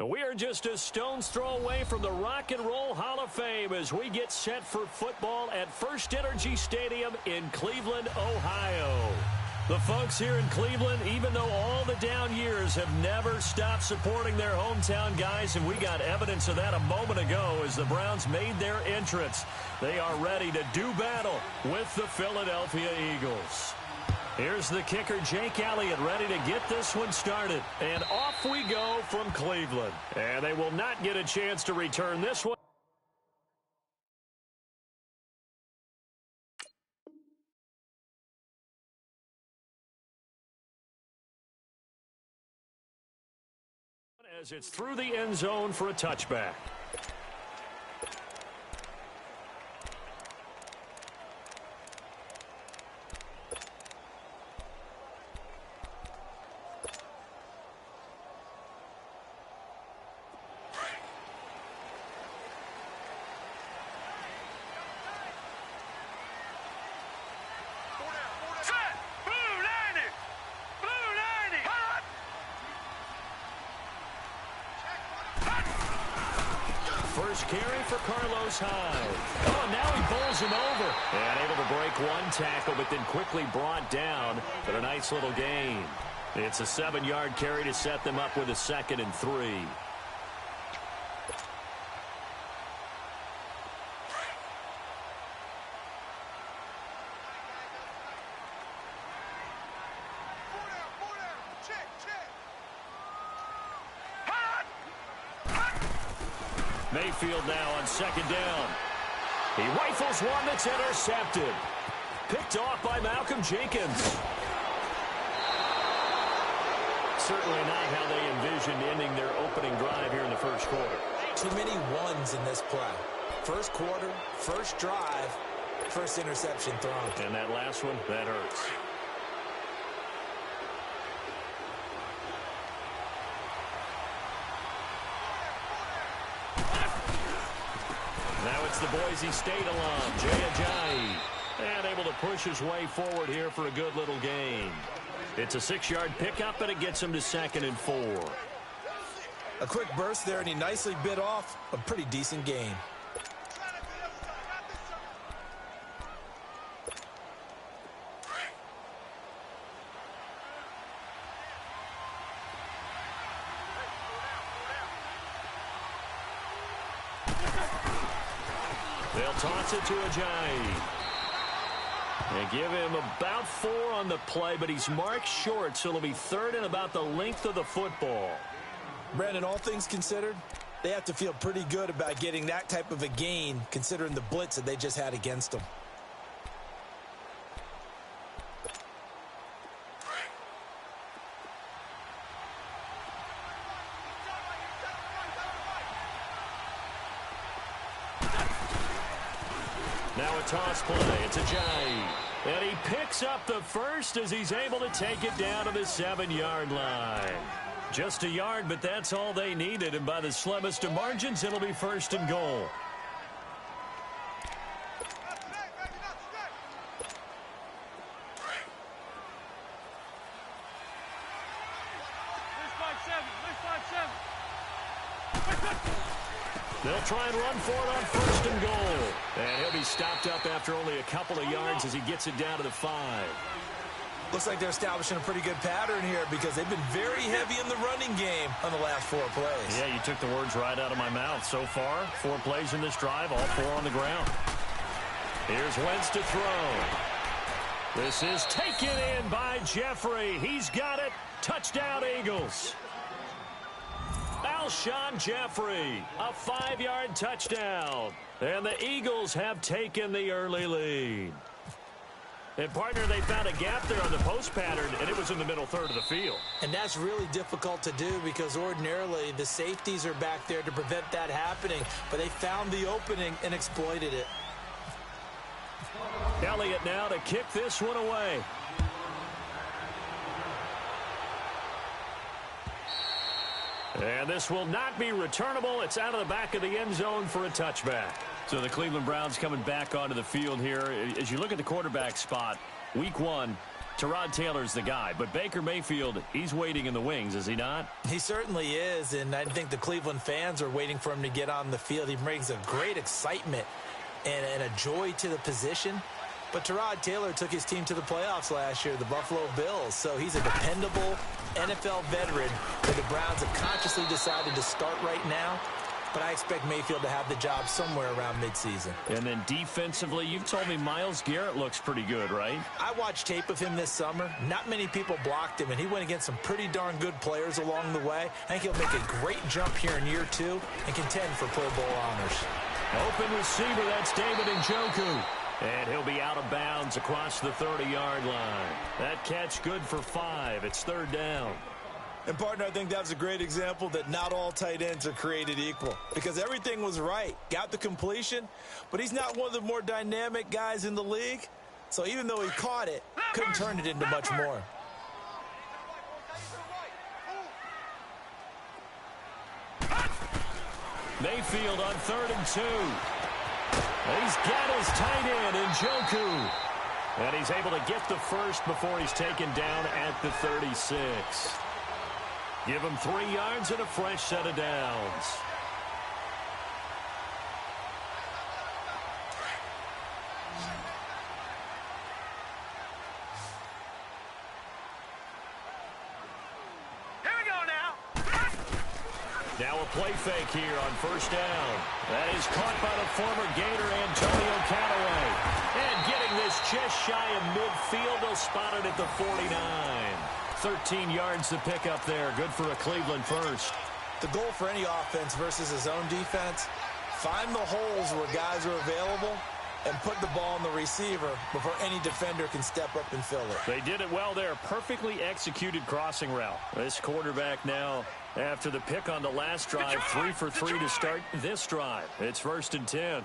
We are just a stone's throw away from the Rock and Roll Hall of Fame as we get set for football at First Energy Stadium in Cleveland, Ohio. The folks here in Cleveland, even though all the down years, have never stopped supporting their hometown guys, and we got evidence of that a moment ago as the Browns made their entrance. They are ready to do battle with the Philadelphia Eagles. Here's the kicker, Jake Elliott, ready to get this one started. And off we go from Cleveland. And they will not get a chance to return this one. As it's through the end zone for a touchback. First carry for Carlos Hyde. Oh, now he bowls him over. And able to break one tackle, but then quickly brought down for a nice little gain. It's a 7-yard carry to set them up with a 2nd and 3. Mayfield now on 2nd down. He rifles one that's intercepted. Picked off by Malcolm Jenkins. Certainly not how they envisioned ending their opening drive here in the first quarter. Too many ones in this play. First quarter, first drive, first interception thrown. And that last one, that hurts. Now it's the Boise State alum, Jay Ajayi. And able to push his way forward here for a good little gain. It's a 6-yard pickup, and it gets him to 2nd and 4. A quick burst there, and he nicely bit off a pretty decent gain. They'll toss it to Ajayi. And give him about 4 on the play, but he's marked short, so it'll be 3rd and about the length of the football. Brandon, all things considered, they have to feel pretty good about getting that type of a gain, considering the blitz that they just had against them. Now a toss play. It's Ajayi. And he picks up the first as he's able to take it down to the 7-yard line. Just a yard, but that's all they needed. And by the slimmest of margins, it'll be 1st and goal. They'll try and run for it on 1st and goal. And he'll be stopped up after only a couple of yards as he gets it down to the 5. Looks like they're establishing a pretty good pattern here because they've been very heavy in the running game on the last 4 plays. Yeah, you took the words right out of my mouth. So far, 4 plays in this drive, all 4 on the ground. Here's Wentz to throw. This is taken in by Jeffrey. He's got it. Touchdown, Eagles. Alshon Jeffrey, a 5-yard touchdown. And the Eagles have taken the early lead. And, partner, they found a gap there on the post pattern, and it was in the middle third of the field. And that's really difficult to do because ordinarily the safeties are back there to prevent that happening. But they found the opening and exploited it. Elliott now to kick this one away. And this will not be returnable. It's out of the back of the end zone for a touchback. So the Cleveland Browns coming back onto the field here. As you look at the quarterback spot, week one, Tyrod Taylor's the guy. But Baker Mayfield, he's waiting in the wings, is he not? He certainly is, and I think the Cleveland fans are waiting for him to get on the field. He brings a great excitement and a joy to the position. But Tyrod Taylor took his team to the playoffs last year, the Buffalo Bills. So he's a dependable NFL veteran that the Browns have consciously decided to start right now. But I expect Mayfield to have the job somewhere around midseason. And then defensively, you've told me Myles Garrett looks pretty good, right? I watched tape of him this summer. Not many people blocked him, and he went against some pretty darn good players along the way. I think he'll make a great jump here in year 2 and contend for Pro Bowl honors. Open receiver, that's David Njoku. And he'll be out of bounds across the 30-yard line. That catch good for 5. It's third down. And, partner, I think that's a great example that not all tight ends are created equal because everything was right. Got the completion, but he's not one of the more dynamic guys in the league. So even though he caught it, couldn't turn it into much more. Mayfield on 3rd and 2. He's got his tight end, Njoku. And he's able to get the first before he's taken down at the 36. Give him 3 yards and a fresh set of downs. Here we go now. Now a play fake here on first down. That is caught by the former Gator Antonio Callaway. And getting this just shy of midfield, they'll spot it at the 49. 13 yards to pick up there. Good for a Cleveland first. The goal for any offense versus his own defense, find the holes where guys are available and put the ball on the receiver before any defender can step up and fill it. They did it well there. Perfectly executed crossing route. This quarterback now, after the pick on the last drive, 3 for 3 to start this drive. It's 1st and 10.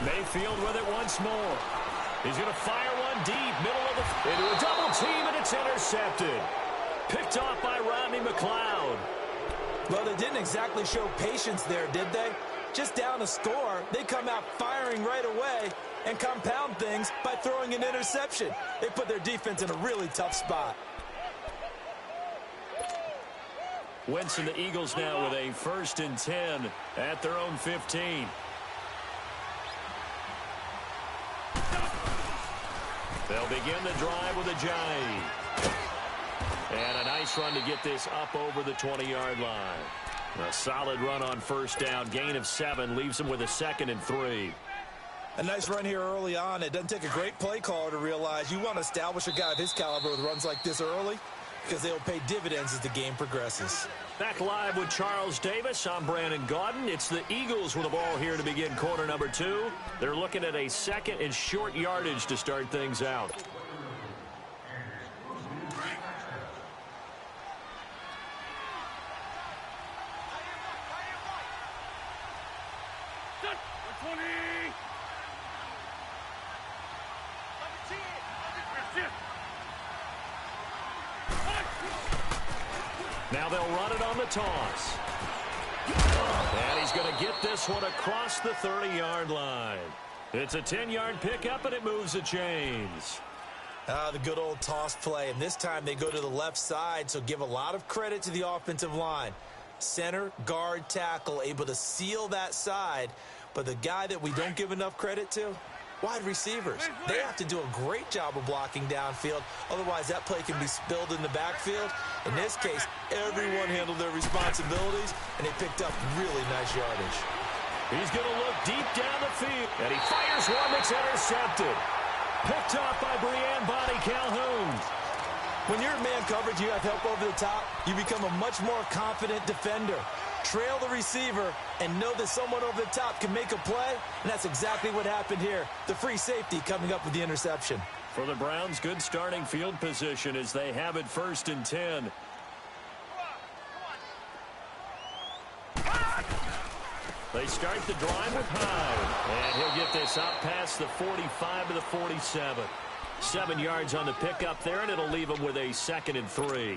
Mayfield with it once more. He's going to fire one deep, middle of the into a double team, and it's intercepted. Picked off by Rodney McLeod. Well, they didn't exactly show patience there, did they? Just down a score, they come out firing right away and compound things by throwing an interception. They put their defense in a really tough spot. Wentz and the Eagles now with a 1st and 10 at their own 15. They'll begin the drive with a jive. And a nice run to get this up over the 20-yard line. A solid run on first down. Gain of 7 leaves them with a 2nd and 3. A nice run here early on. It doesn't take a great play caller to realize you want to establish a guy of his caliber with runs like this early because they'll pay dividends as the game progresses. Back live with Charles Davis. I'm Brandon Gaudin. It's the Eagles with the ball here to begin quarter number 2. They're looking at a 2nd and short yardage to start things out. Now they'll run it on the toss. And he's going to get this one across the 30-yard line. It's a 10-yard pickup, and it moves the chains. The good old toss play. And this time they go to the left side, so give a lot of credit to the offensive line. Center, guard, tackle, able to seal that side. But the guy that we don't give enough credit to, wide receivers. They have to do a great job of blocking downfield. Otherwise, that play can be spilled in the backfield. In this case, everyone handled their responsibilities, and they picked up really nice yardage. He's going to look deep down the field, and he fires one that's intercepted. Picked off by Breanne Bonnie Calhoun. When you're in man coverage, you have help over the top, you become a much more confident defender. trail the receiver, and know that someone over the top can make a play, and that's exactly what happened here. The free safety coming up with the interception. For the Browns, good starting field position as they have it 1st and 10. They start the drive with Hyde, and he'll get this out past the 45 to the 47. 7 yards on the pickup there, and it'll leave him with a 2nd and 3.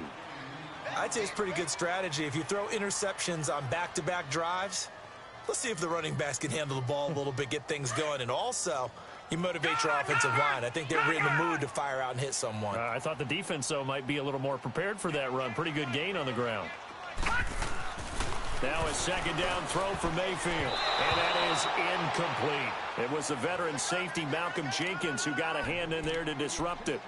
I'd say it's pretty good strategy. If you throw interceptions on back-to-back drives, let's see if the running backs can handle the ball a little bit, get things going, and also you motivate your offensive line. I think they're in the mood to fire out and hit someone. I thought the defense, though, might be a little more prepared for that run. Pretty good gain on the ground. Now a 2nd down throw for Mayfield, and that is incomplete. It was the veteran safety Malcolm Jenkins who got a hand in there to disrupt it.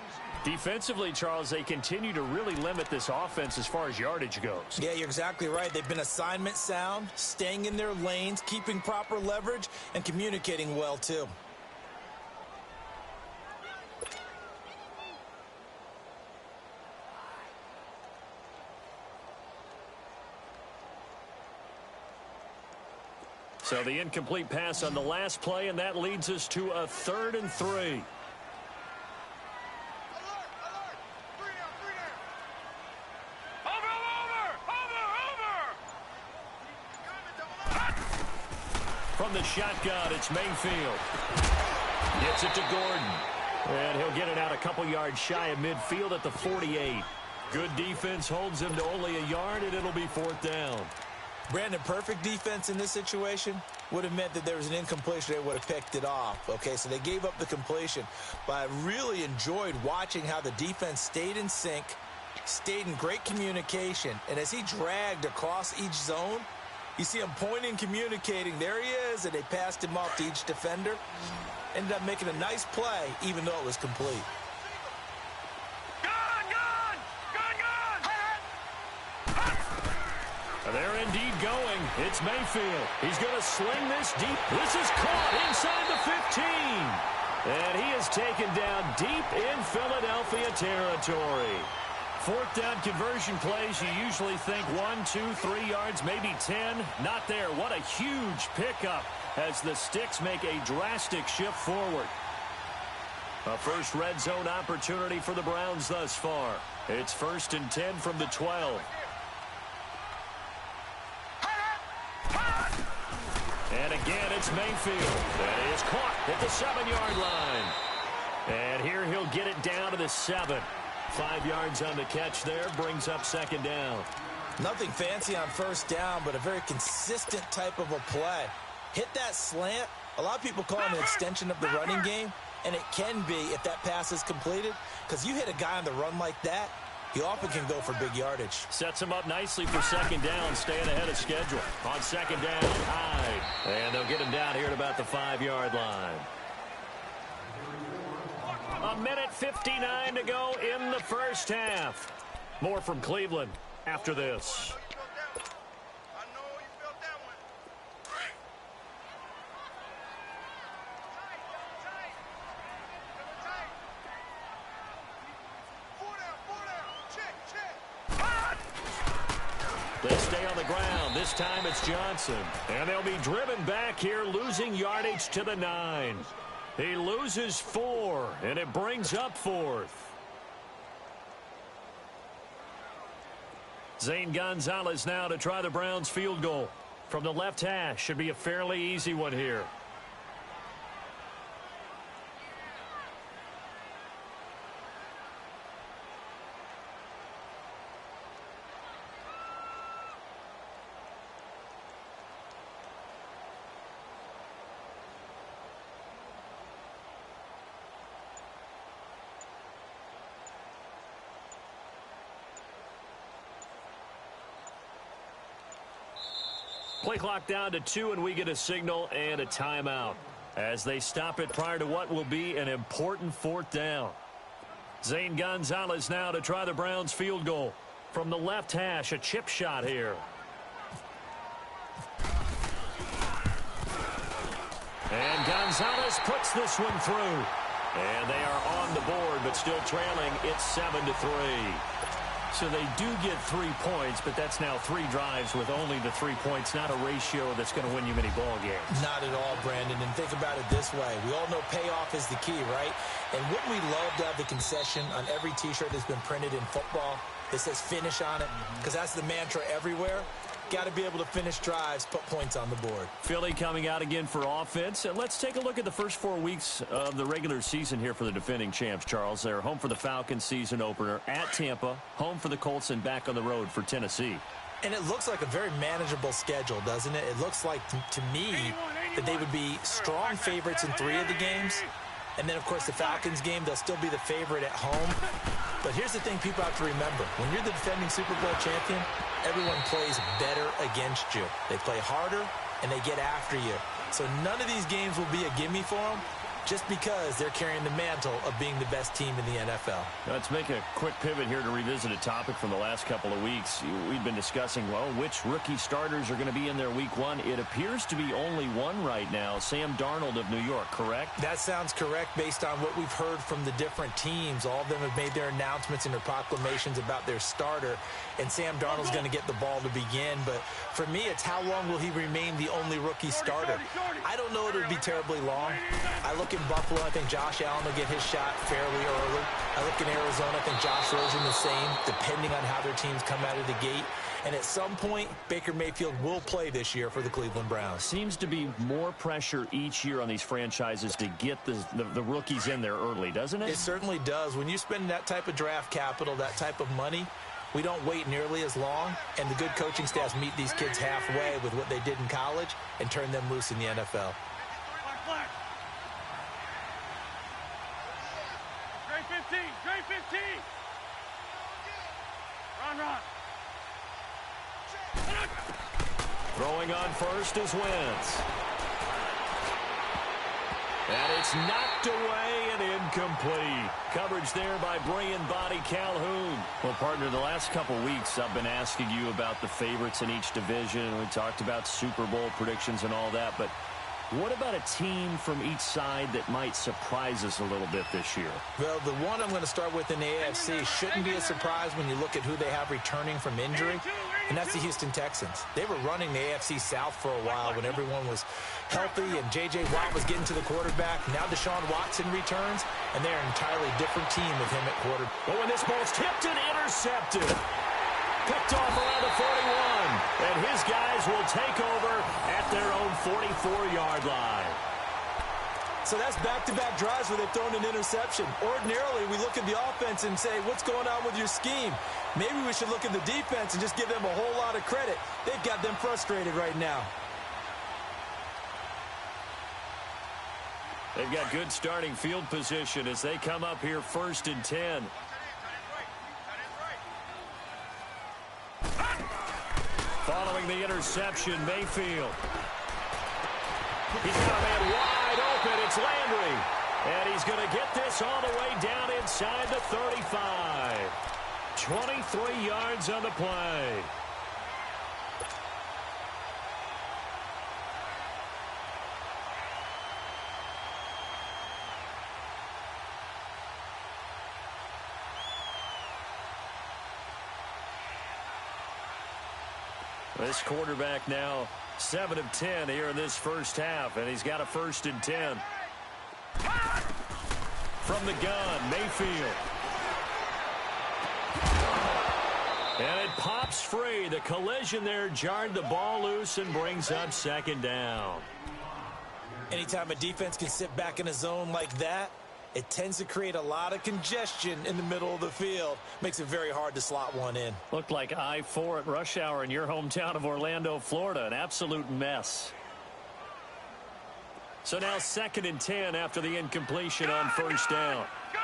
Defensively, Charles, they continue to really limit this offense as far as yardage goes. Yeah, you're exactly right. They've been assignment sound, staying in their lanes, keeping proper leverage, and communicating well, too. So the incomplete pass on the last play, and that leads us to a 3rd and 3. From the shotgun, it's Mayfield. Gets it to Gordon. And he'll get it out a couple yards shy of midfield at the 48. Good defense holds him to only a yard, and it'll be 4th down. Brandon, perfect defense in this situation would have meant that there was an incompletion. They would have picked it off. Okay, so they gave up the completion. But I really enjoyed watching how the defense stayed in sync, stayed in great communication. And as he dragged across each zone, you see him pointing, communicating. There he is, and they passed him off to each defender. Ended up making a nice play, even though it was complete. They're indeed going. It's Mayfield. He's going to sling this deep. This is caught inside the 15. And he is taken down deep in Philadelphia territory. 4th down conversion plays, you usually think 1, 2, 3 yards, maybe 10. Not there. What a huge pickup as the Sticks make a drastic shift forward. A first red zone opportunity for the Browns thus far. It's 1st and 10 from the 12. And again, it's Mayfield. That is caught at the 7-yard line. And here he'll get it down to the 7. 5 yards on the catch there, brings up 2nd down. Nothing fancy on 1st down, but a very consistent type of a play. Hit that slant. A lot of people call it an extension of the running game, and it can be if that pass is completed, because you hit a guy on the run like that, he often can go for big yardage. Sets him up nicely for 2nd down, staying ahead of schedule. On 2nd down, Hyde. And they'll get him down here at about the 5-yard line. 1:59 to go in the first half. More from Cleveland after this. They stay on the ground. This time it's Johnson. And they'll be driven back here, losing yardage to the 9. He loses 4, and it brings up 4th. Zane Gonzalez now to try the Browns field goal. From the left hash, should be a fairly easy one here. Play clock down to 2, and we get a signal and a timeout as they stop it prior to what will be an important 4th down. Zane Gonzalez now to try the Browns field goal. From the left hash, a chip shot here. And Gonzalez puts this one through. And they are on the board, but still trailing. It's 7-3. So they do get 3 points, but that's now 3 drives with only the 3 points, not a ratio that's going to win you many ball games. Not at all, Brandon. And think about it this way. We all know payoff is the key, right? And wouldn't we love to have the concession on every T-shirt that's been printed in football that says finish on it? Because that's the mantra everywhere. Got to be able to finish drives, put points on the board. Philly coming out again for offense. And let's take a look at the first 4 weeks of the regular season here for the defending champs, Charles. They're home for the Falcons season opener at Tampa, home for the Colts, and back on the road for Tennessee. And it looks like a very manageable schedule, doesn't it? It looks like, to me, that they would be strong favorites in 3 of the games. And then, of course, the Falcons game, they'll still be the favorite at home. But here's the thing people have to remember. When you're the defending Super Bowl champion, everyone plays better against you. They play harder, and they get after you. So none of these games will be a gimme for them just because they're carrying the mantle of being the best team in the NFL. Let's make a quick pivot here to revisit a topic from the last couple of weeks. We've been discussing, well, which rookie starters are going to be in there week 1. It appears to be only one right now, Sam Darnold of New York, correct? That sounds correct based on what we've heard from the different teams. All of them have made their announcements and their proclamations about their starter, and Sam Darnold's going to get the ball to begin. But for me, it's how long will he remain the only rookie starter? I don't know it would be terribly long. I look in Buffalo, I think Josh Allen will get his shot fairly early. I look in Arizona, I think Josh Rosen the same, depending on how their teams come out of the gate. And at some point, Baker Mayfield will play this year for the Cleveland Browns. Seems to be more pressure each year on these franchises to get the rookies in there early, doesn't it? It certainly does. When you spend that type of draft capital, that type of money, we don't wait nearly as long, and the good coaching staffs meet these kids halfway with what they did in college and turn them loose in the NFL. Straight 15. Run. Throwing on first is Wentz. And it's knocked away and incomplete. Coverage there by brilliant body Calhoun. Well, partner, the last couple weeks I've been asking you about the favorites in each division. We talked about Super Bowl predictions and all that, but what about a team from each side that might surprise us a little bit this year? Well, the one I'm going to start with in the AFC shouldn't be a surprise when you look at who they have returning from injury, and that's the Houston Texans. They were running the AFC South for a while when everyone was healthy and J.J. Watt was getting to the quarterback. Now Deshaun Watson returns, and they're an entirely different team with him at quarterback. But when this ball's tipped and intercepted, picked off around the 41, and his guys will take over at their own 44-yard line. So that's back-to-back drives where they've thrown an interception. Ordinarily, we look at the offense and say, what's going on with your scheme? Maybe we should look at the defense and just give them a whole lot of credit. They've got them frustrated right now. They've got good starting field position as they come up here 1st and 10. Following the interception, Mayfield. He's got a man wide open. It's Landry. And he's going to get this all the way down inside the 35. 23 yards on the play. This quarterback now 7 of 10 here in this first half, and he's got a 1st and 10. From the gun, Mayfield. And it pops free. The collision there jarred the ball loose and brings up 2nd down. Anytime a defense can sit back in a zone like that, it tends to create a lot of congestion in the middle of the field. Makes it very hard to slot one in. Looked like I-4 at rush hour in your hometown of Orlando, Florida. An absolute mess. So now 2nd and 10 after the incompletion on 1st down. Gun!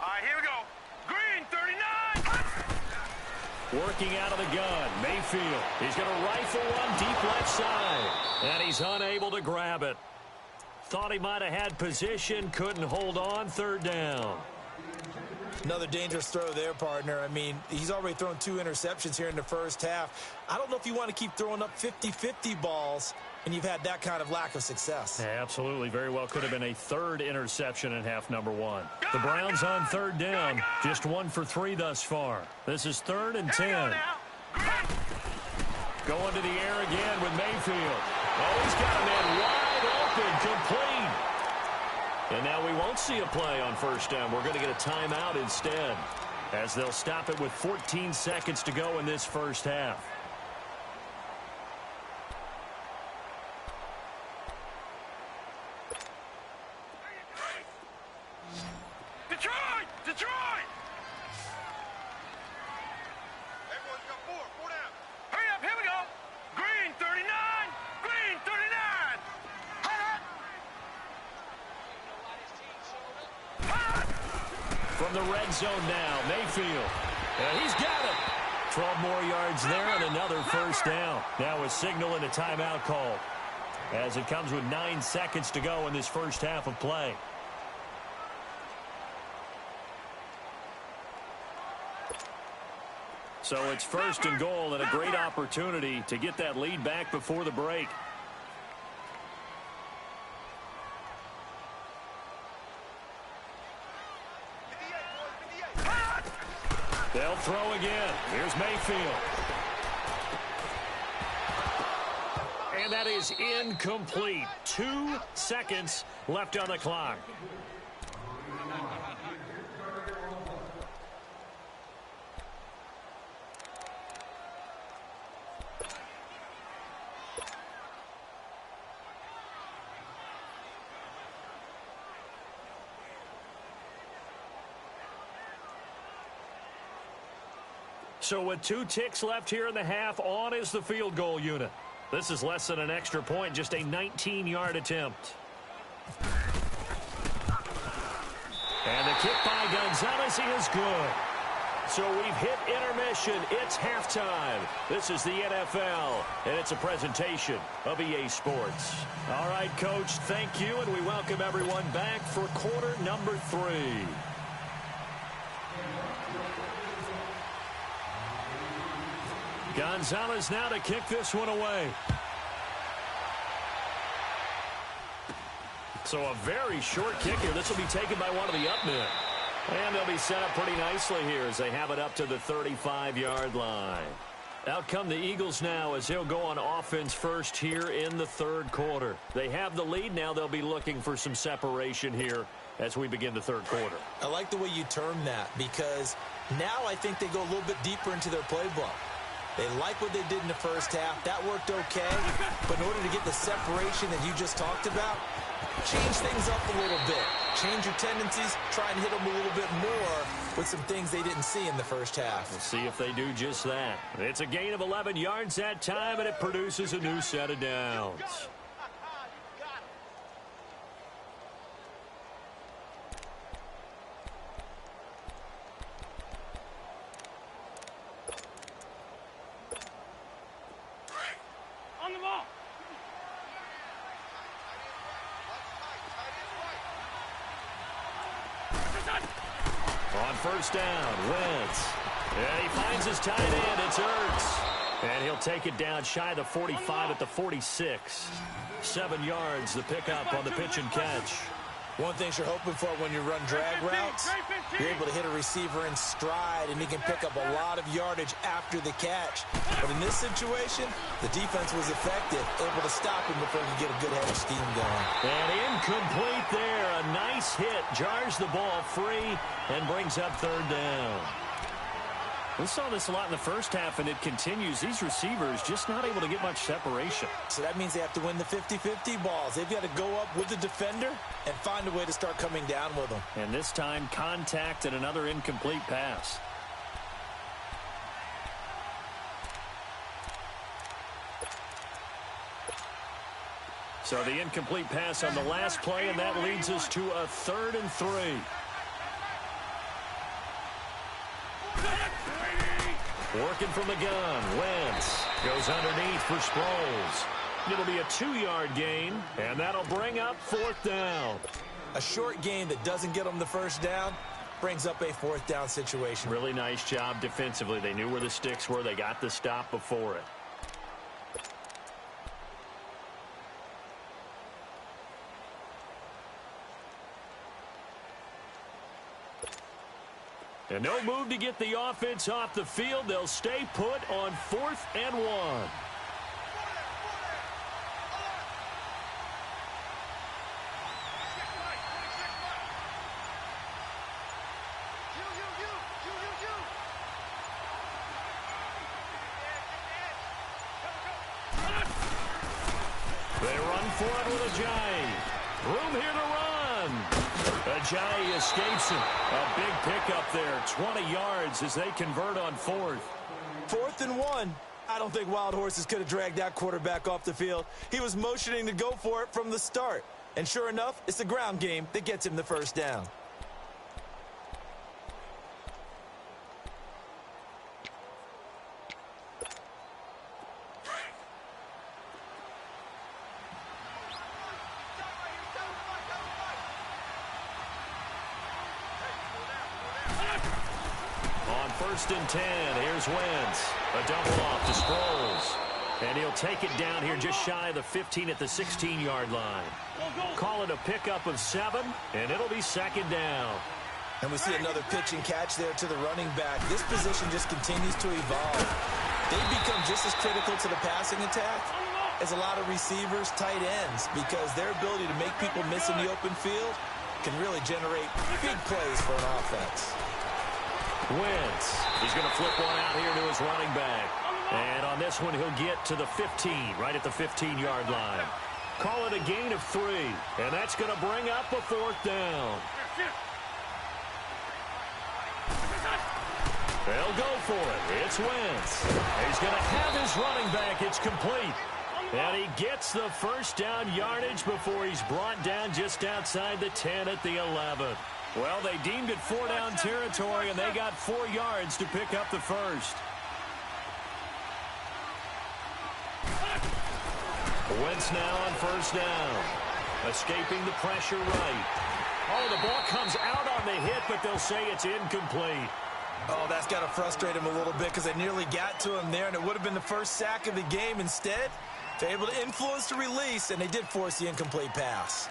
All right, here we go. Green, 39. Working out of the gun, Mayfield. He's going to rifle one deep left side. And he's unable to grab it. Thought he might have had position, couldn't hold on, 3rd down. Another dangerous throw there, partner. I mean, he's already thrown 2 interceptions here in the first half. I don't know if you want to keep throwing up 50-50 balls when you've had that kind of lack of success. Absolutely. Very well could have been a third interception in half number one. The Browns on third down. Just 1 for 3 thus far. This is 3rd and 10. Going to the air again with Mayfield. Oh, he's got a man wide open, complete. And now we won't see a play on first down. We're going to get a timeout instead, as they'll stop it with 14 seconds to go in this first half. Detroit! Detroit! Everyone's got four down. Hurry up, here we go. Green 39, green 39. From the red zone now, Mayfield. And he's got it. 12 more yards there and another first down. Now a signal and a timeout call, as it comes with 9 seconds to go in this first half of play. So it's 1st and goal, and a great opportunity to get that lead back before the break. They'll throw again. Here's Mayfield. And that is incomplete. 2 seconds left on the clock. So with 2 ticks left here in the half, on is the field goal unit. This is less than an extra point, just a 19-yard attempt. And the kick by Gonzalez is good. So we've hit intermission. It's halftime. This is the NFL, and it's a presentation of EA Sports. All right, Coach, thank you, and we welcome everyone back for quarter number 3. Gonzalez now to kick this one away. So a very short kick here. This will be taken by one of the up men. And they'll be set up pretty nicely here as they have it up to the 35-yard line. Out come the Eagles now as they'll go on offense first here in the 3rd quarter. They have the lead now. They'll be looking for some separation here as we begin the 3rd quarter. I like the way you term that, because now I think they go a little bit deeper into their playbook. They like what they did in the first half. That worked okay. But in order to get the separation that you just talked about, change things up a little bit. Change your tendencies. Try and hit them a little bit more with some things they didn't see in the first half. We'll see if they do just that. It's a gain of 11 yards that time, and it produces a new set of downs. On the ball. On first down, Wentz. And he finds his tight end. It's Ertz. And he'll take it down shy of the 45 at the 46. 7 yards, the pickup on the pitch and catch. One thing you're hoping for when you run drag routes, you're able to hit a receiver in stride, and he can pick up a lot of yardage after the catch. But in this situation, the defense was effective, able to stop him before he could get a good head of steam going. And incomplete there. A nice hit. Jars the ball free and brings up 3rd down. We saw this a lot in the first half, and it continues. These receivers just not able to get much separation. So that means they have to win the 50-50 balls. They've got to go up with the defender and find a way to start coming down with them. And this time, contact and another incomplete pass. So the incomplete pass on the last play, and that leads us to a 3rd and 3. Working from the gun, Wentz goes underneath for Sproles. It'll be a 2-yard gain, and that'll bring up 4th down. A short gain that doesn't get them the first down brings up a 4th down situation. Really nice job defensively. They knew where the sticks were. They got the stop before it. And no move to get the offense off the field. They'll stay put on 4th and 1. They run for it with Ajayi. Room here to run. Ajayi escapes him. A big pickup there. 20 yards as they convert on 4th. 4th and 1. I don't think Wild Horses could have dragged that quarterback off the field. He was motioning to go for it from the start. And sure enough, it's the ground game that gets him the first down. On 1st and 10, here's Wentz. A double off to Sproles. And he'll take it down here just shy of the 15 at the 16-yard line. Call it a pickup of 7, and it'll be 2nd down. And we see another pitch and catch there to the running back. This position just continues to evolve. They've become just as critical to the passing attack as a lot of receivers, tight ends, because their ability to make people miss in the open field can really generate big plays for an offense. Wentz. He's going to flip one out here to his running back. And on this one, he'll get to the 15, right at the 15-yard line. Call it a gain of 3, and that's going to bring up a 4th down. They'll go for it. It's Wentz. He's going to have his running back. It's complete. And he gets the first down yardage before he's brought down just outside the 10 at the 11. Well, they deemed it 4-down territory, and they got 4 yards to pick up the first. Wentz now on 1st down. Escaping the pressure right. Oh, the ball comes out on the hit, but they'll say it's incomplete. Oh, that's got to frustrate him a little bit because they nearly got to him there, and it would have been the first sack of the game. Instead, they're able to influence the release, and they did force the incomplete pass.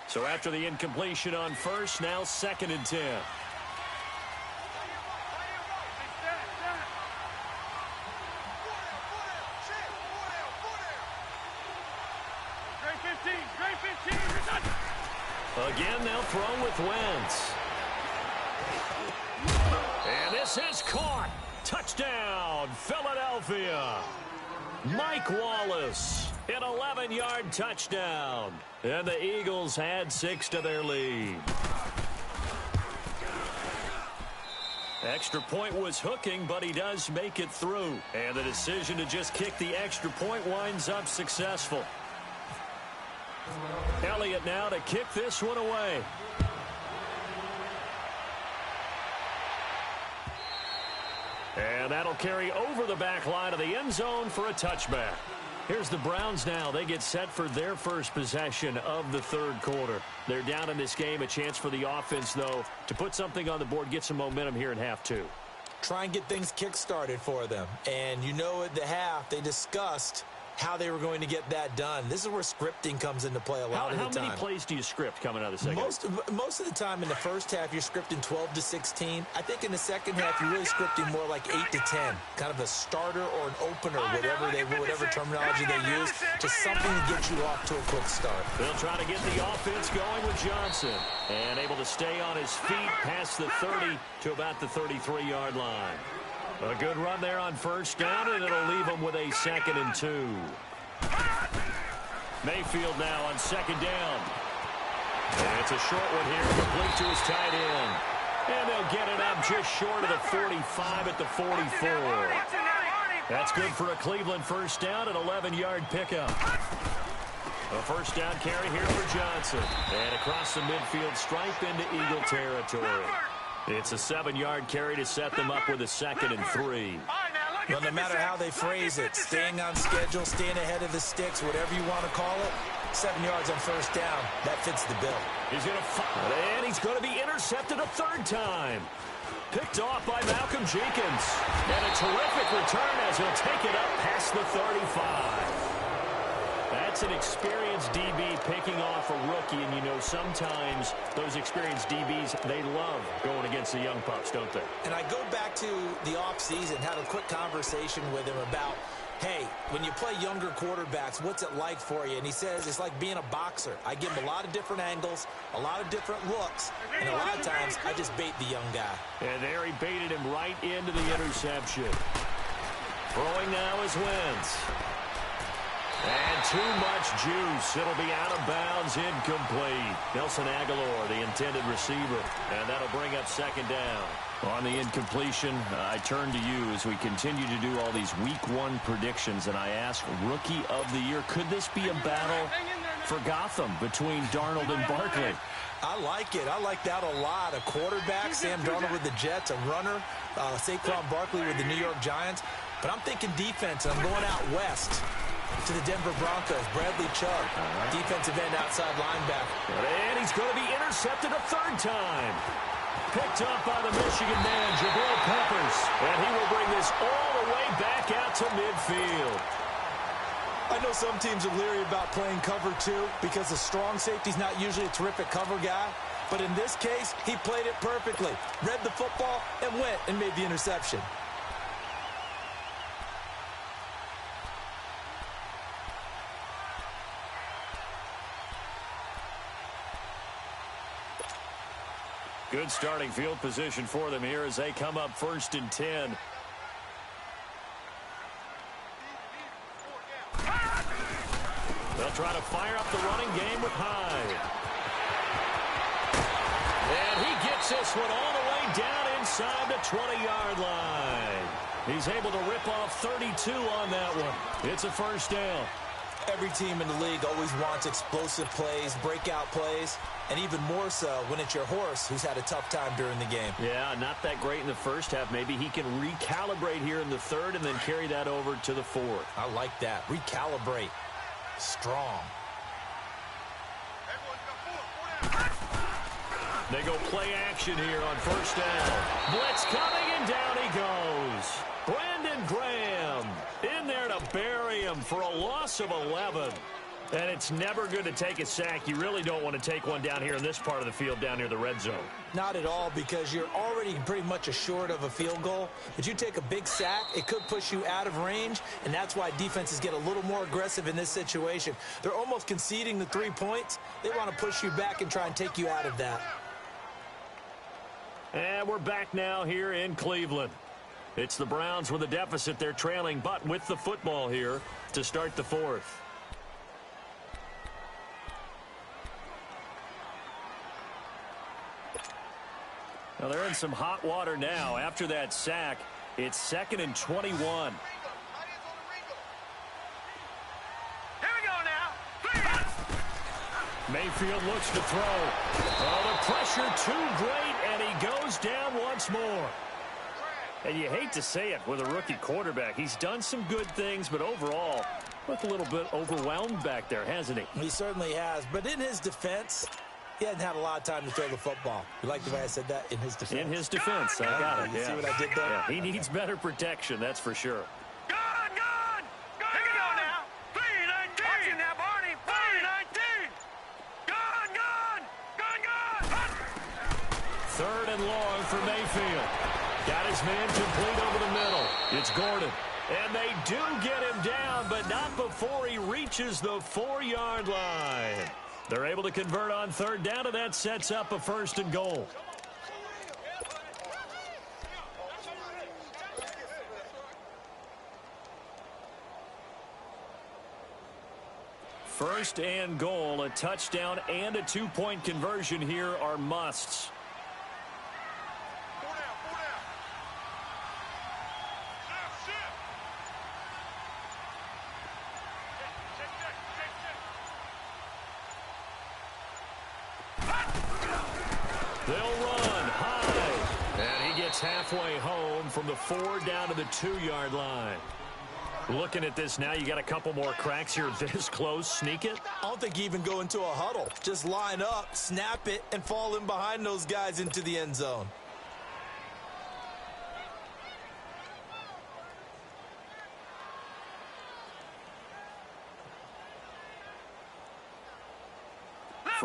So after the incompletion on 1st, now 2nd and 10. Again, they'll throw with Wentz. And this is caught. Touchdown, Philadelphia. Mike Wallace, an 11-yard touchdown. And the Eagles add 6 to their lead. Extra point was hooking, but he does make it through. And the decision to just kick the extra point winds up successful. Elliott now to kick this one away. And that'll carry over the back line of the end zone for a touchback. Here's the Browns now. They get set for their first possession of the 3rd quarter. They're down in this game. A chance for the offense, though, to put something on the board, get some momentum here in half 2. Try and get things kick-started for them. And you know at the half, they discussed how they were going to get that done. This is where scripting comes into play a lot of the time. How many plays do you script coming out of the second? Most of the time in the first half, you're scripting 12 to 16. I think in the second half, you're really scripting more like 8 to 10. Kind of a starter or an opener, whatever terminology they use, just something to get you off to a quick start. They'll try to get the offense going with Johnson. And able to stay on his feet past the 30 to about the 33-yard line. A good run there on 1st down, and it'll leave them with a 2nd and 2. Mayfield now on 2nd down. And it's a short one here, complete to his tight end. And they'll get it up just short of the 45 at the 44. That's good for a Cleveland 1st down, an 11-yard pickup. A 1st down carry here for Johnson. And across the midfield stripe into Eagle territory. It's a 7-yard carry to set them up with a 2nd and 3. Well, no matter how they phrase it, staying on schedule, staying ahead of the sticks, whatever you want to call it, 7 yards on 1st down, that fits the bill. He's going to fire, and he's going to be intercepted a 3rd time. Picked off by Malcolm Jenkins. And a terrific return as he'll take it up past the 35. That's an experienced DB picking off a rookie, and you know sometimes those experienced DBs, they love going against the young pups, don't they? And I go back to the offseason, had a quick conversation with him about, hey, when you play younger quarterbacks, what's it like for you? And he says it's like being a boxer. I give him a lot of different angles, a lot of different looks, and a lot of times I just bait the young guy. And there he baited him right into the interception. Throwing now is Wentz. And too much juice. It'll be out of bounds, incomplete. Nelson Aguilar, the intended receiver. And that'll bring up second down. On the incompletion, I turn to you as we continue to do all these week one predictions. And I ask, Rookie of the Year, could this be a battle for Gotham between Darnold and Barkley? I like it. I like that a lot. A quarterback, Sam Darnold with the Jets, a runner, Saquon Barkley with the New York Giants. But I'm thinking defense, and I'm going out west to the Denver Broncos. Bradley Chubb, defensive end outside linebacker. And he's going to be intercepted a third time. Picked up by the Michigan man, Jabril Peppers. And he will bring this all the way back out to midfield. I know some teams are leery about playing cover two because the strong safety's not usually a terrific cover guy. But in this case, he played it perfectly. Read the football and went and made the interception. Good starting field position for them here as they come up 1st and 10. They'll try to fire up the running game with Hyde. And he gets this one all the way down inside the 20-yard line. He's able to rip off 32 on that one. It's a first down. Every team in the league always wants explosive plays, breakout plays, and even more so when it's your horse who's had a tough time during the game. Yeah, not that great in the first half. Maybe he can recalibrate here in the third and then carry that over to the fourth. I like that. Recalibrate. Strong. They go play action here on first down. Blitz coming, and down he goes. Brandon Graham in there to bury him for a loss of 11. And it's never good to take a sack. You really don't want to take one down here in this part of the field down near the red zone. Not at all, because you're already pretty much assured of a field goal. But you take a big sack, it could push you out of range, and that's why defenses get a little more aggressive in this situation. They're almost conceding the 3 points. They want to push you back and try and take you out of that. And we're back now here in Cleveland. It's the Browns with a deficit. They're trailing, but with the football here to start the fourth. Now they're in some hot water now. After that sack, it's 2nd and 21. Here we go now. Mayfield looks to throw. Oh, the pressure too great, and he goes down once more. And you hate to say it with a rookie quarterback. He's done some good things, but overall, looked a little bit overwhelmed back there, hasn't he? He certainly has. But in his defense, he hasn't had a lot of time to throw the football. You like the way I said that? In his defense. In his defense, I got it. You yeah. see what I did there? Yeah, he needs better protection, that's for sure. Good. Here we go now. 3-19. Watch him now, Barney. 3-19. Good. 3rd and long for Mayfield. Got his man complete over the middle. It's Gordon. And they do get him down, but not before he reaches the 4-yard line. They're able to convert on 3rd down, and that sets up a 1st and goal. First and goal, a touchdown and a 2-point conversion here are musts. They'll run high. And he gets halfway home from the 4 down to the 2-yard line. Looking at this now, you got a couple more cracks here this close. Sneak it? I don't think you even go into a huddle. Just line up, snap it, and fall in behind those guys into the end zone.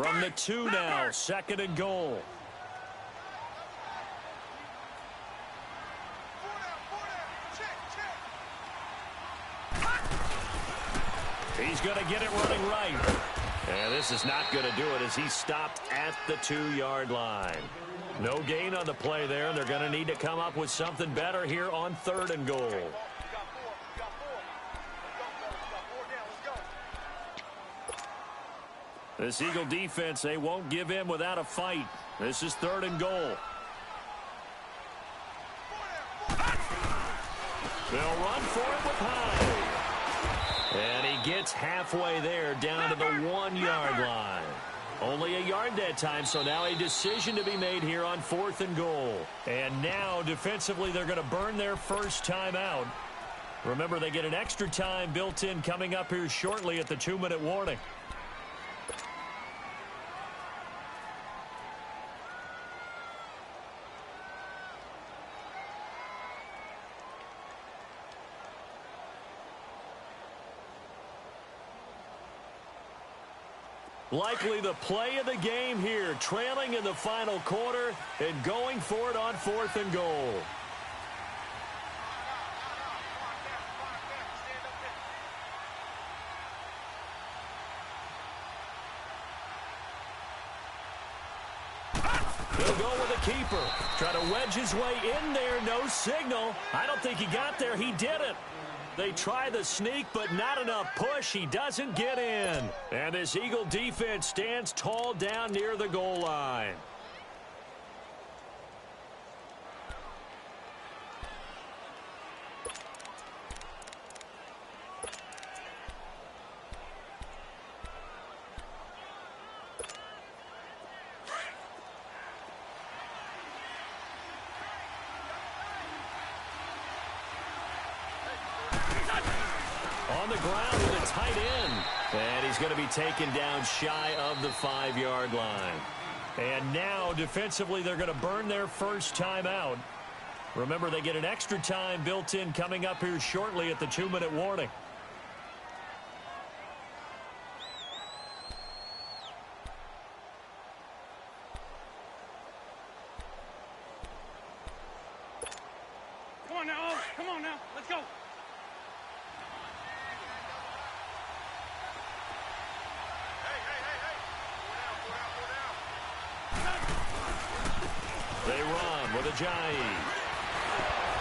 From the 2 now, 2nd and goal. He's going to get it running right. And this is not going to do it as he's stopped at the 2-yard line. No gain on the play there, and they're going to need to come up with something better here on 3rd and goal. This Eagle defense, they won't give in without a fight. This is 3rd and goal. They'll run for it with Hyde. And he gets halfway there down to the 1-yard line. Only a yard that time, so now a decision to be made here on 4th and goal. And now, defensively, they're going to burn their first time out. Remember, they get an extra time built in coming up here shortly at the 2-minute warning. Likely the play of the game here, trailing in the final quarter and going for it on 4th and goal. He'll go with a keeper. Try to wedge his way in there, no signal. I don't think he got there. He did it. They try the sneak, but not enough push. He doesn't get in. And this Eagle defense stands tall down near the goal line. On the ground with a tight end. And he's going to be taken down shy of the 5-yard line. And now, defensively, they're going to burn their first time out. Remember, they get an extra time built in coming up here shortly at the 2-minute warning. Come on now, Oaks. Come on now. Let's go. They run with Ajayi.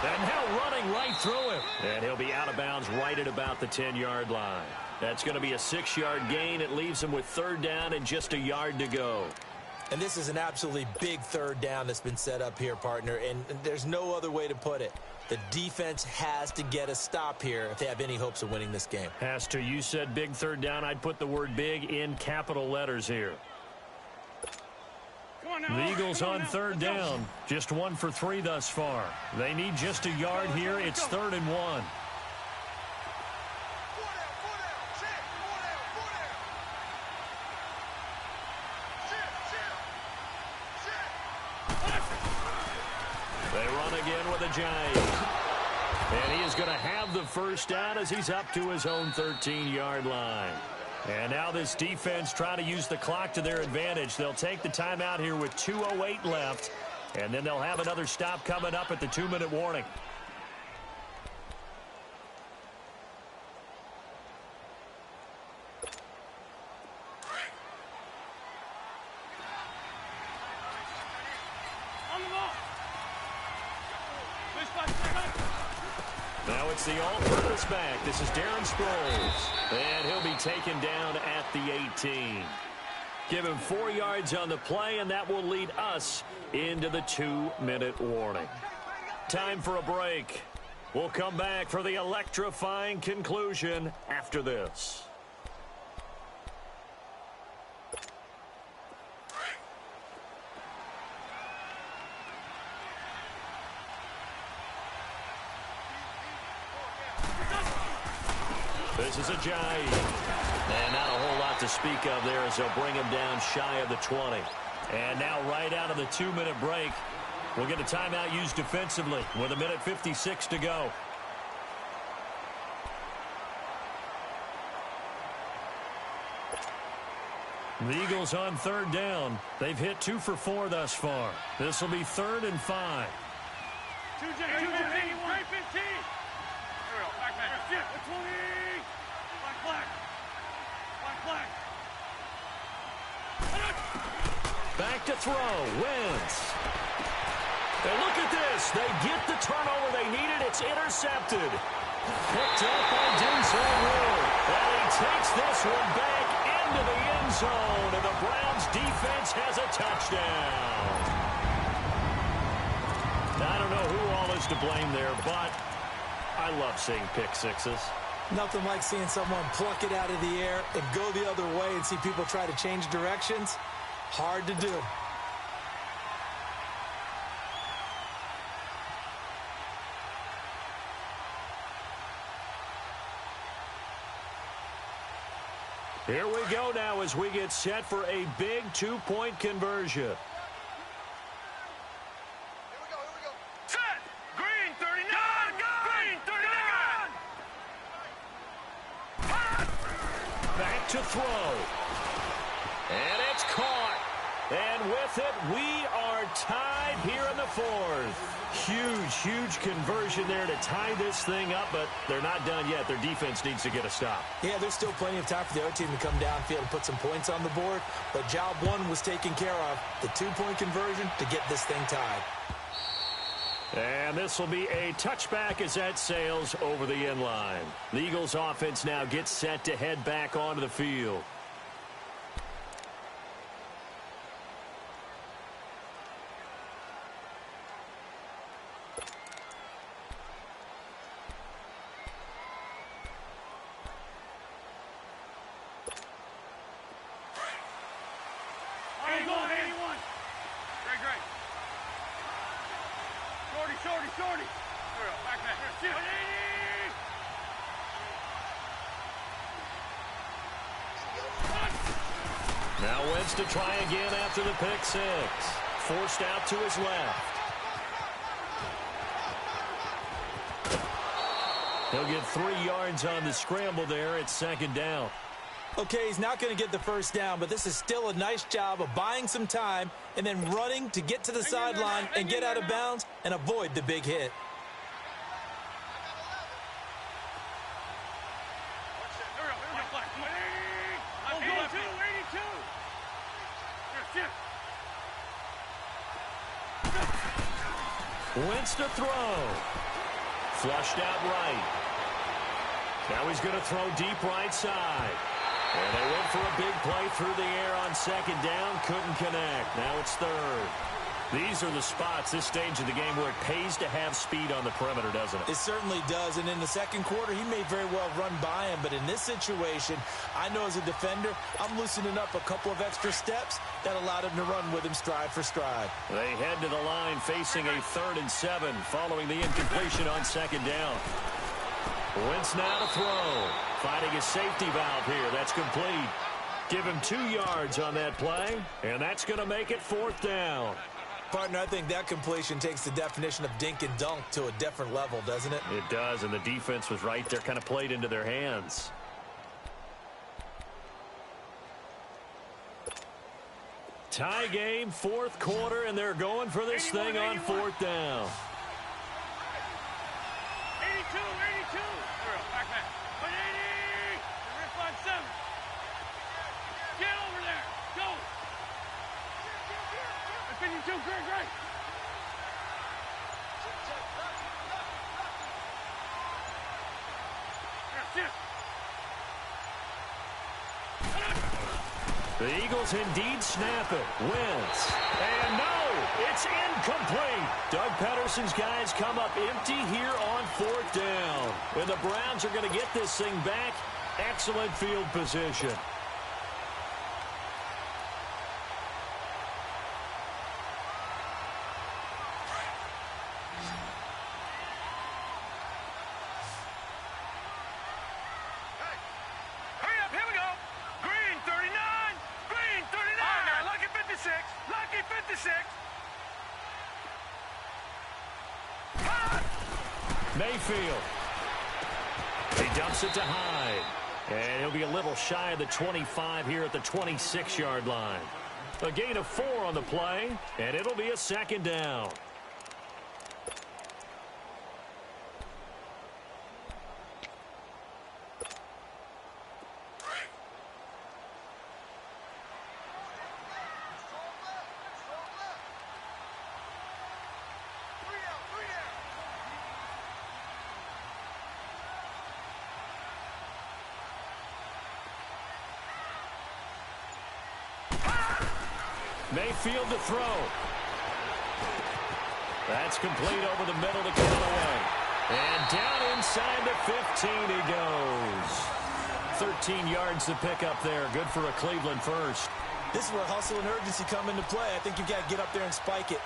And now running right through him. And he'll be out of bounds right at about the 10-yard line. That's going to be a 6-yard gain. It leaves him with 3rd down and just a yard to go. And this is an absolutely big 3rd down that's been set up here, partner, and there's no other way to put it. The defense has to get a stop here if they have any hopes of winning this game. Has to. You said big 3rd down. I'd put the word big in capital letters here. The Eagles on 3rd down. Just 1 for 3 thus far. They need just a yard here. It's 3rd and 1. They run again with Ajayi. And he is going to have the first down as he's up to his own 13-yard line. And now this defense trying to use the clock to their advantage. They'll take the timeout here with 2:08 left. And then they'll have another stop coming up at the 2-minute warning. Now it's the all-purpose back. This is Darren Sproles. And he'll be taken down at the 18. Give him 4 yards on the play, and that will lead us into the 2-minute warning. Time for a break. We'll come back for the electrifying conclusion after this. This is Ajayi. And not a whole lot to speak of there as they'll bring him down shy of the 20. And now right out of the 2-minute break, we'll get a timeout used defensively with 1:56 to go. The Eagles on third down. They've hit 2 for 4 thus far. This will be 3rd and 5. 2-15. 3-15. Here we go. Back. 20. Black. Back to throw. Wentz. And look at this. They get the turnover they needed. It's intercepted. Picked up by Denzel Ward. And he takes this one back into the end zone. And the Browns defense has a touchdown. Now, I don't know who all is to blame there, but I love seeing pick sixes. Nothing like seeing someone pluck it out of the air and go the other way and see people try to change directions. Hard to do. Here we go now as we get set for a big 2-point conversion. Here we go. Set. Green 39. Green 39. Back to throw. And it's caught. And with it, we are tied here in the 4th. Huge conversion there to tie this thing up, but they're not done yet. Their defense needs to get a stop. Yeah, there's still plenty of time for the other team to come downfield and put some points on the board, but job 1 was taken care of. The 2-point conversion to get this thing tied. And this will be a touchback as that sails over the end line. The Eagles offense now gets set to head back onto the field. Shorty. Back. Now Wentz to try again after the pick six. Forced out to his left. He'll get 3 yards on the scramble there at 2nd down. Okay, he's not going to get the first down, but this is still a nice job of buying some time and then running to get to the sideline and get out of bounds and avoid the big hit. Wentz to throw. Flushed out right. Now he's going to throw deep right side. And they went for a big play through the air on 2nd down. Couldn't connect. Now it's 3rd. These are the spots, this stage of the game, where it pays to have speed on the perimeter, doesn't it? It certainly does. And in the 2nd quarter, he may very well run by him. But in this situation, I know as a defender, I'm loosening up a couple of extra steps that allowed him to run with him stride for stride. They head to the line facing a 3rd and 7 following the incompletion on 2nd down. Wentz now to throw. Finding his safety valve here. That's complete. Give him 2 yards on that play, and that's going to make it 4th down. Partner, I think that completion takes the definition of dink and dunk to a different level, doesn't it? It does, and the defense was right there, kind of played into their hands. Tie game, 4th quarter, and they're going for this thing on 4th down. 82. Back. 180. Rip on 7. Get over there. Go. 52. Great. The Eagles indeed snap it. Wentz. And no, it's incomplete. Doug Pedersen's guys come up empty here on 4th down. And the Browns are going to get this thing back. Excellent field position. Mayfield. He dumps it to Hyde. And he'll be a little shy of the 25 here at the 26-yard line. A gain of 4 on the play, and it'll be a second down. Mayfield to throw. That's complete over the middle to Callaway. And down inside the 15 he goes. 13 yards to pick up there. Good for a Cleveland first. This is where hustle and urgency come into play. I think you've got to get up there and spike it.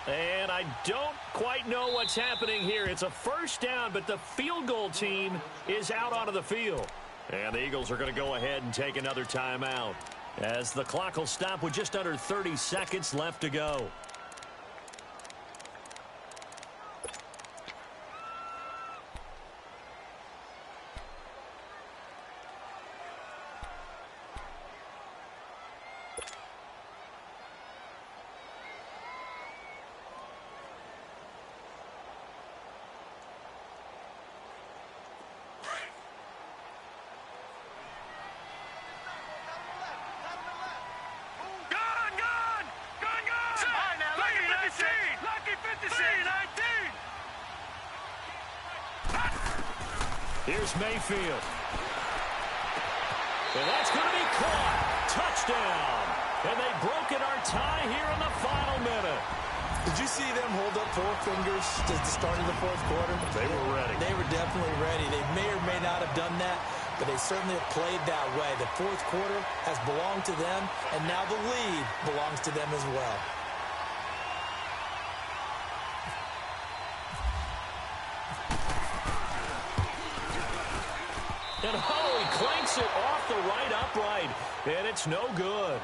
And I don't quite know what's happening here. It's a first down, but the field goal team is out onto the field. And the Eagles are going to go ahead and take another timeout, as the clock will stop with just under 30 seconds left to go. Here's Mayfield. And that's going to be caught. Touchdown. And they've broken our tie here in the final minute. Did you see them hold up 4 fingers at the start of the fourth quarter? They were ready. They were definitely ready. They may or may not have done that, but they certainly have played that way. The fourth quarter has belonged to them, and now the lead belongs to them as well. And oh, he clanks it off the right upright, and it's no good.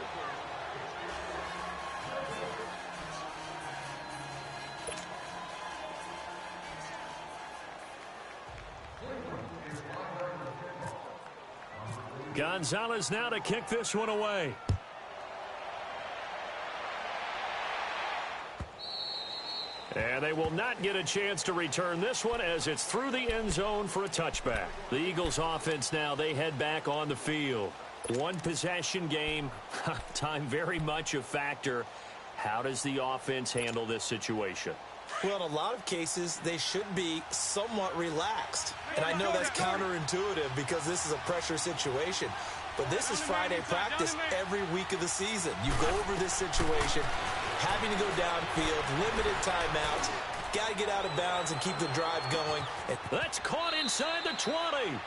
Gonzalez now to kick this one away. And they will not get a chance to return this one as it's through the end zone for a touchback. The Eagles offense now, they head back on the field. One possession game, time very much a factor. How does the offense handle this situation? Well, in a lot of cases, they should be somewhat relaxed. And I know that's counterintuitive because this is a pressure situation. But this is Friday practice every week of the season. You go over this situation, having to go downfield, limited timeouts, got to get out of bounds and keep the drive going. That's caught inside the 20.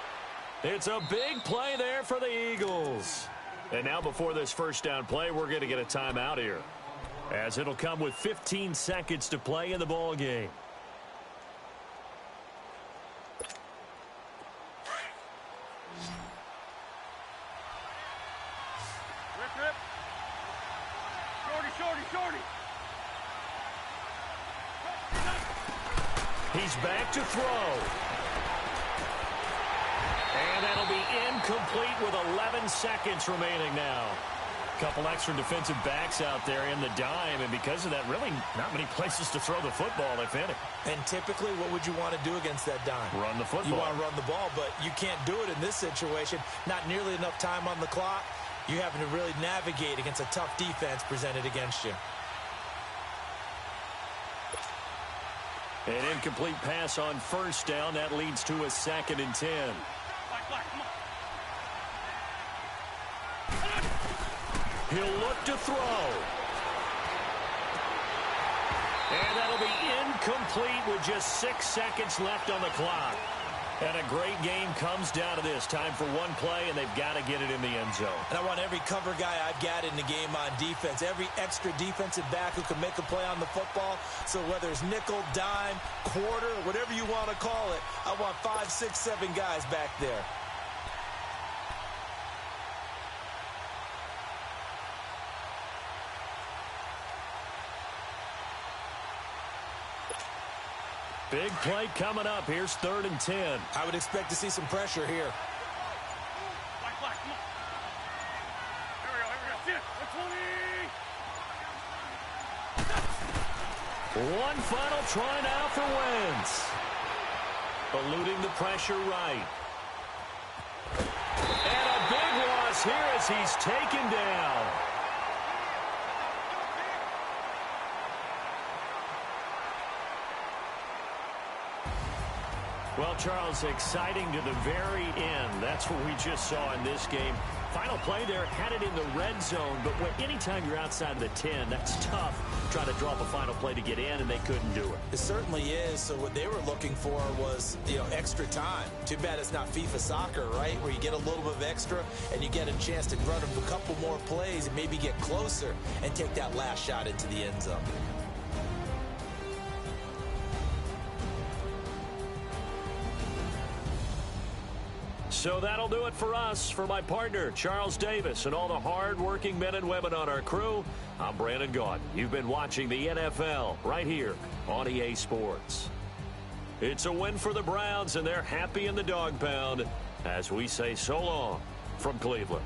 It's a big play there for the Eagles. And now before this first down play, we're going to get a timeout here, as it'll come with 15 seconds to play in the ball game. He's back to throw. And that'll be incomplete with 11 seconds remaining now. Couple extra defensive backs out there in the dime, and because of that, really not many places to throw the football, if any. And typically, what would you want to do against that dime? Run the football. You want to run the ball, but you can't do it in this situation. Not nearly enough time on the clock. You're having to really navigate against a tough defense presented against you. An incomplete pass on first down. That leads to a 2nd and 10. He'll look to throw. And that'll be incomplete with just 6 seconds left on the clock. And a great game comes down to this. Time for one play, and they've got to get it in the end zone. And I want every cover guy I've got in the game on defense, every extra defensive back who can make a play on the football. So whether it's nickel, dime, quarter, whatever you want to call it, I want 5, 6, 7 guys back there. Big play coming up. Here's 3rd and 10. I would expect to see some pressure here. Black, come on. Here we go. 20. One final try now for Wentz. Eluding the pressure right. And a big loss here as he's taken down. Well, Charles, exciting to the very end. That's what we just saw in this game. Final play there, had it in the red zone, but anytime you're outside of the 10, that's tough. Trying to drop a final play to get in, and they couldn't do it. It certainly is. So what they were looking for was, extra time. Too bad it's not FIFA soccer, right, where you get a little bit of extra and you get a chance to run a couple more plays and maybe get closer and take that last shot into the end zone. So that'll do it for us. For my partner, Charles Davis, and all the hard-working men and women on our crew, I'm Brandon Gaudin. You've been watching the NFL right here on EA Sports. It's a win for the Browns, and they're happy in the dog pound as we say so long from Cleveland.